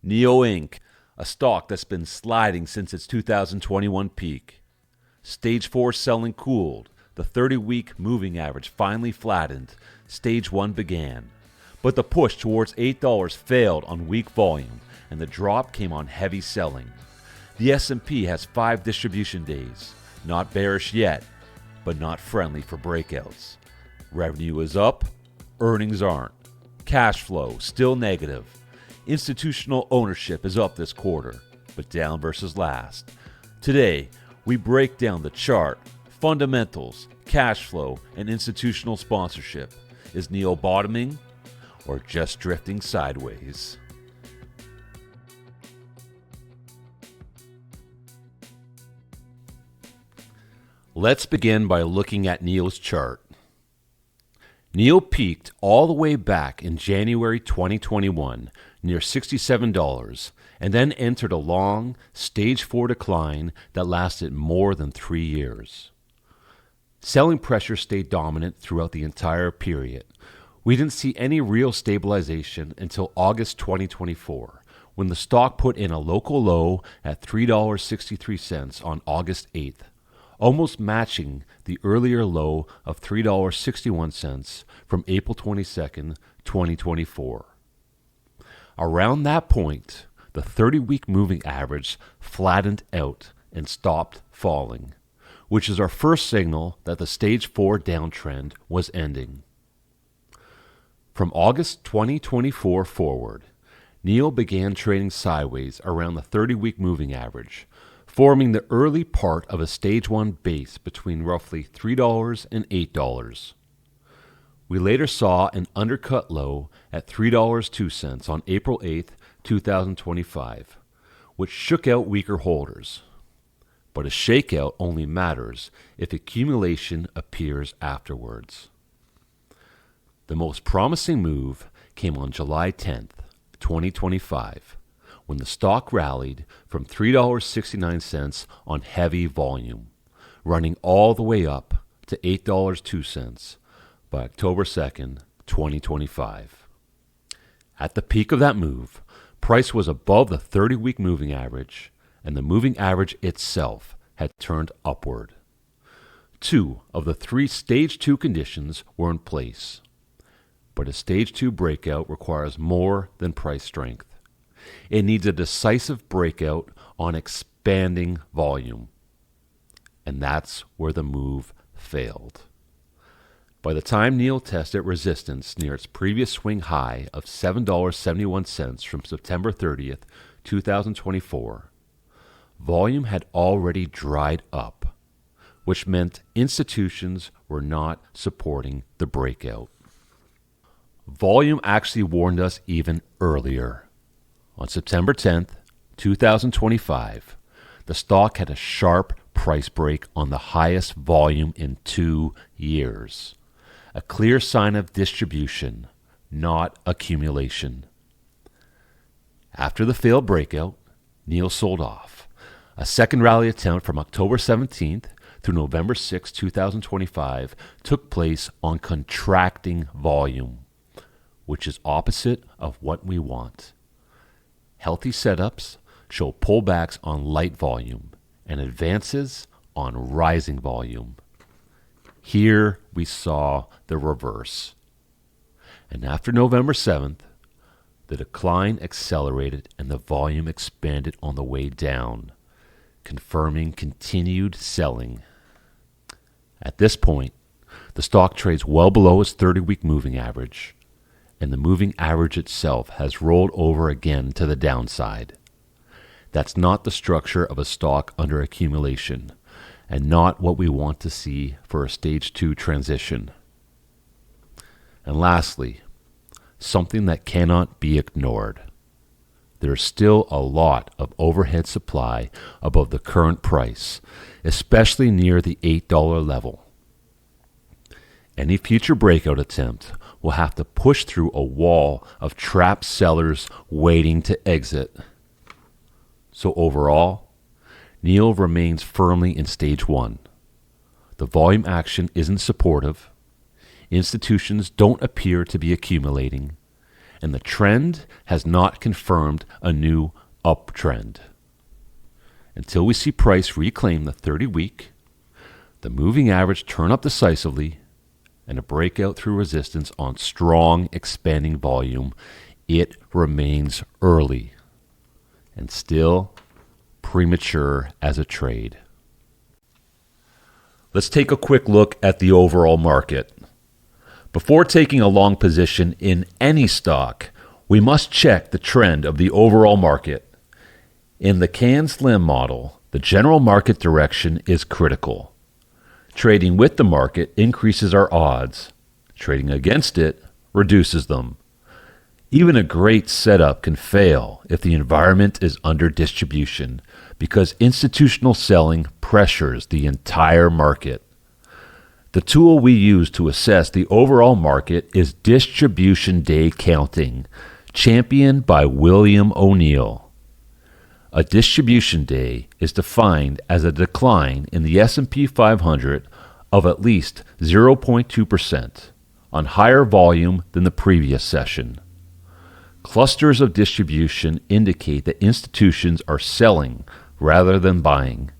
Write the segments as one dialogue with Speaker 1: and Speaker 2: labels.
Speaker 1: Nio Inc., a stock that's been sliding since its 2021 peak. Stage 4 selling cooled. The 30-week moving average finally flattened. Stage 1 began. But the push towards $8 failed on weak volume, and the drop came on heavy selling. The S&P has 5 distribution days. Not bearish yet, but not friendly for breakouts. Revenue is up, earnings aren't. Cash flow still negative. Institutional ownership is up this quarter, but down versus last. Today, we break down the chart, fundamentals, cash flow, and institutional sponsorship. Is Nio bottoming or just drifting sideways? Let's begin by looking at Nio's chart. Nio peaked all the way back in January 2021 near $67 and then entered a long stage 4 decline that lasted more than 3 years. Selling pressure stayed dominant throughout the entire period. We didn't see any real stabilization until August 2024 when the stock put in a local low at $3.63 on August 8th. Almost matching the earlier low of $3.61 from April 22, 2024. Around that point, the 30-week moving average flattened out and stopped falling, which is our first signal that the stage 4 downtrend was ending. From August 2024 forward, Nio began trading sideways around the 30-week moving average, forming the early part of a stage 1 base between roughly $3 and $8. We later saw an undercut low at $3.02 on April 8, 2025, which shook out weaker holders. But a shakeout only matters if accumulation appears afterwards. The most promising move came on July 10, 2025, when the stock rallied from $3.69 on heavy volume, running all the way up to $8.02 by October 2nd, 2025. At the peak of that move, price was above the 30-week moving average, and the moving average itself had turned upward. 2 of the 3 stage 2 conditions were in place, but a stage 2 breakout requires more than price strength. It needs a decisive breakout on expanding volume. And that's where the move failed. By the time Nio tested resistance near its previous swing high of $7.71 from September 30th, 2024, volume had already dried up, which meant institutions were not supporting the breakout. Volume actually warned us even earlier. On September 10th, 2025, the stock had a sharp price break on the highest volume in 2 years. A clear sign of distribution, not accumulation. After the failed breakout, Nio sold off. A second rally attempt from October 17th through November 6, 2025 took place on contracting volume, which is opposite of what we want. Healthy setups show pullbacks on light volume and advances on rising volume. Here we saw the reverse. And after November 7th, the decline accelerated and the volume expanded on the way down, confirming continued selling. At this point, the stock trades well below its 30-week moving average, and the moving average itself has rolled over again to the downside. That's not the structure of a stock under accumulation, and not what we want to see for a stage 2 transition. And lastly, something that cannot be ignored. There is still a lot of overhead supply above the current price, especially near the $8 level. Any future breakout attempt will have to push through a wall of trapped sellers waiting to exit. So overall, Nio remains firmly in stage 1. The volume action isn't supportive. Institutions don't appear to be accumulating, and the trend has not confirmed a new uptrend. Until we see price reclaim the 30-week, the moving average turn up decisively, and a breakout through resistance on strong expanding volume, it remains early and still premature as a trade. Let's take a quick look at the overall market. Before taking a long position in any stock, we must check the trend of the overall market. In the CAN-SLIM model, the general market direction is critical. Trading with the market increases our odds. Trading against it reduces them. Even a great setup can fail if the environment is under distribution because institutional selling pressures the entire market. The tool we use to assess the overall market is distribution day counting, championed by William O'Neill. A distribution day is defined as a decline in the S&P 500 of at least 0.2% on higher volume than the previous session. Clusters of distribution indicate that institutions are selling rather than buying.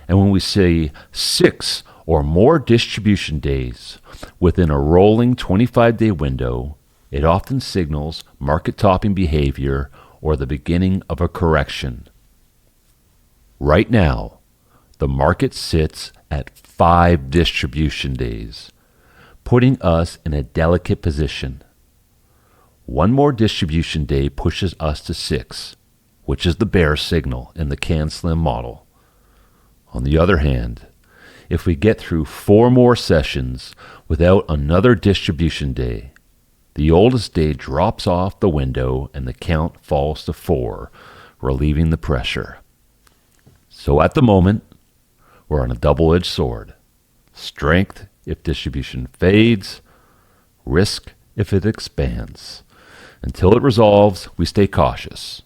Speaker 1: And when we see 6 or more distribution days within a rolling 25-day window, it often signals market topping behavior or the beginning of a correction. Right now, the market sits at 5 distribution days, putting us in a delicate position. One more distribution day pushes us to 6, which is the bear signal in the CAN-SLIM model. On the other hand, if we get through 4 more sessions without another distribution day, the oldest day drops off the window and the count falls to 4, relieving the pressure. So at the moment, we're on a double-edged sword. Strength if distribution fades, risk if it expands. Until it resolves, we stay cautious.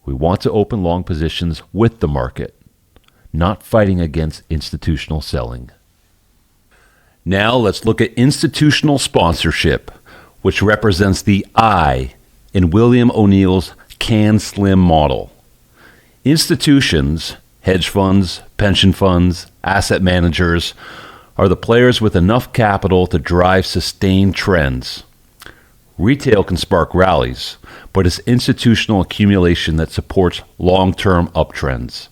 Speaker 1: We want to open long positions with the market, not fighting against institutional selling. Now let's look at institutional sponsorship, which represents the I in William O'Neill's CAN-SLIM model. Institutions, hedge funds, pension funds, asset managers, are the players with enough capital to drive sustained trends. Retail can spark rallies, but it's institutional accumulation that supports long-term uptrends.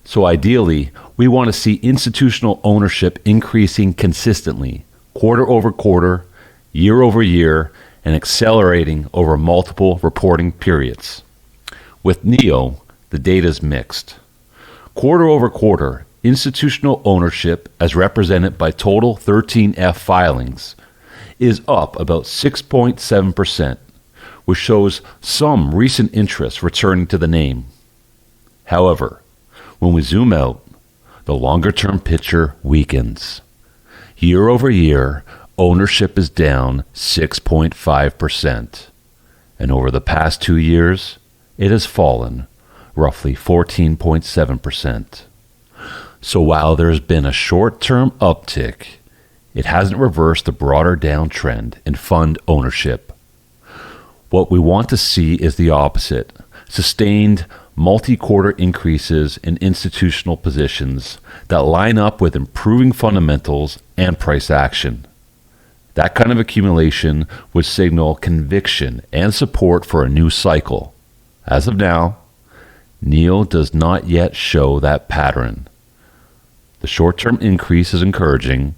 Speaker 1: So ideally, we want to see institutional ownership increasing consistently, quarter over quarter, year over year, and accelerating over multiple reporting periods. With Nio, the data is mixed. Quarter over quarter, institutional ownership, as represented by total 13F filings, is up about 6.7%, which shows some recent interest returning to the name. However, when we zoom out, the longer-term picture weakens. Year over year, ownership is down 6.5%, and over the past 2 years, it has fallen roughly 14.7%. So while there's been a short-term uptick, it hasn't reversed the broader downtrend in fund ownership. What we want to see is the opposite: sustained multi-quarter increases in institutional positions that line up with improving fundamentals and price action. That kind of accumulation would signal conviction and support for a new cycle. As of now, Nio does not yet show that pattern. The short-term increase is encouraging,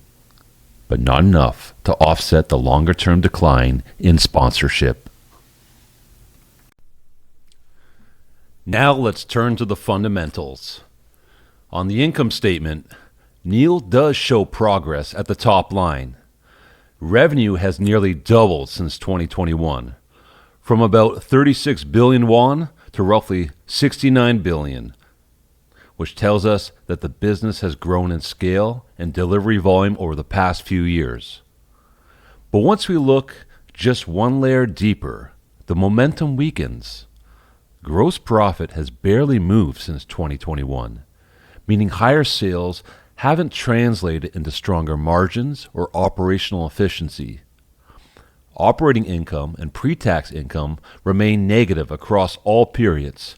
Speaker 1: but not enough to offset the longer-term decline in sponsorship. Now let's turn to the fundamentals. On the income statement, Nio does show progress at the top line. Revenue has nearly doubled since 2021, from about 36 billion won to roughly 69 billion, which tells us that the business has grown in scale and delivery volume over the past few years. But once we look just one layer deeper, the momentum weakens. Gross profit has barely moved since 2021, meaning higher sales haven't translated into stronger margins or operational efficiency. operating income and pre-tax income remain negative across all periods,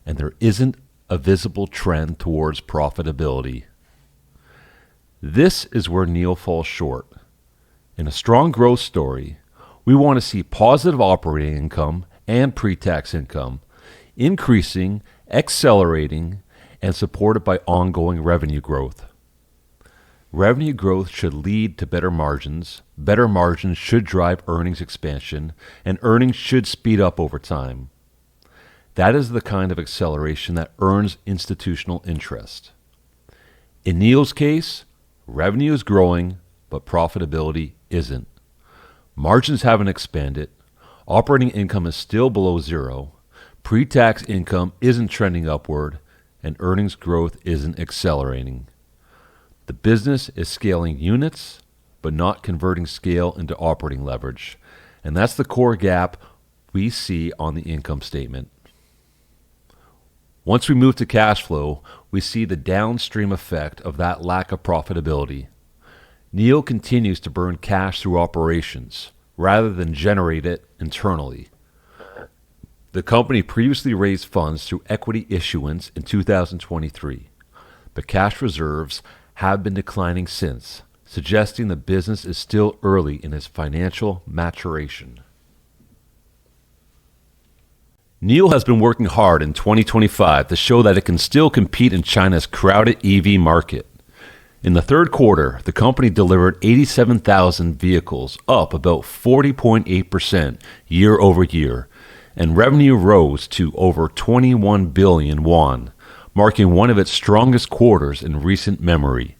Speaker 1: and there isn't a visible trend towards profitability. This is where Nio falls short. In a strong growth story, we want to see positive operating income and pre-tax income increasing, accelerating, and supported by ongoing revenue growth. Revenue growth should lead to better margins should drive earnings expansion, and earnings should speed up over time. That is the kind of acceleration that earns institutional interest. In Nio's case, revenue is growing, but profitability isn't. Margins haven't expanded, operating income is still below zero, pre-tax income isn't trending upward, and earnings growth isn't accelerating. The business is scaling units, but not converting scale into operating leverage, and that's the core gap we see on the income statement. Once we move to cash flow, we see the downstream effect of that lack of profitability. Nio continues to burn cash through operations rather than generate it internally. The company previously raised funds through equity issuance in 2023, but cash reserves have been declining since, suggesting the business is still early in its financial maturation. Nio has been working hard in 2025 to show that it can still compete in China's crowded EV market. In the third quarter, the company delivered 87,000 vehicles, up about 40.8% year over year, and revenue rose to over 21 billion won, marking one of its strongest quarters in recent memory.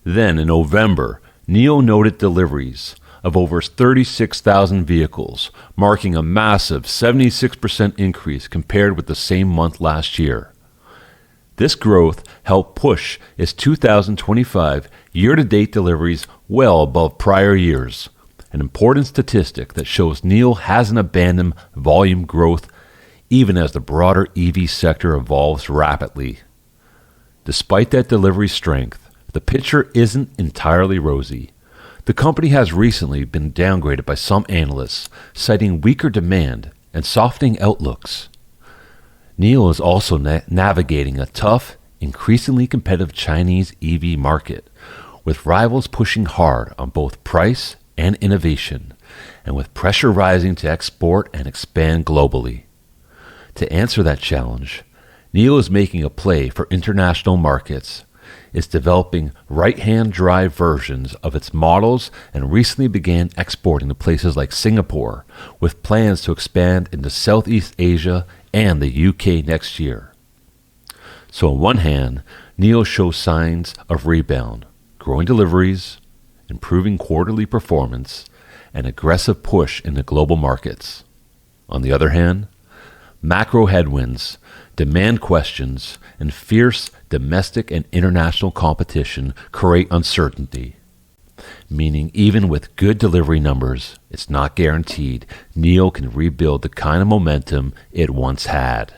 Speaker 1: Then, in November, Nio noted deliveries of over 36,000 vehicles, marking a massive 76% increase compared with the same month last year. This growth helped push its 2025 year-to-date deliveries well above prior years, an important statistic that shows Nio hasn't abandoned volume growth even as the broader EV sector evolves rapidly. Despite that delivery strength, the picture isn't entirely rosy. The company has recently been downgraded by some analysts, citing weaker demand and softening outlooks. Nio is also navigating a tough, increasingly competitive Chinese EV market, with rivals pushing hard on both price and innovation, and with pressure rising to export and expand globally. To answer that challenge, Nio is making a play for international markets. It's developing right-hand drive versions of its models and recently began exporting to places like Singapore, with plans to expand into Southeast Asia and the UK next year. So on one hand, Nio shows signs of rebound, growing deliveries, improving quarterly performance, and aggressive push into global markets. On the other hand, macro headwinds, demand questions, and fierce domestic and international competition create uncertainty, meaning even with good delivery numbers, it's not guaranteed Nio can rebuild the kind of momentum it once had.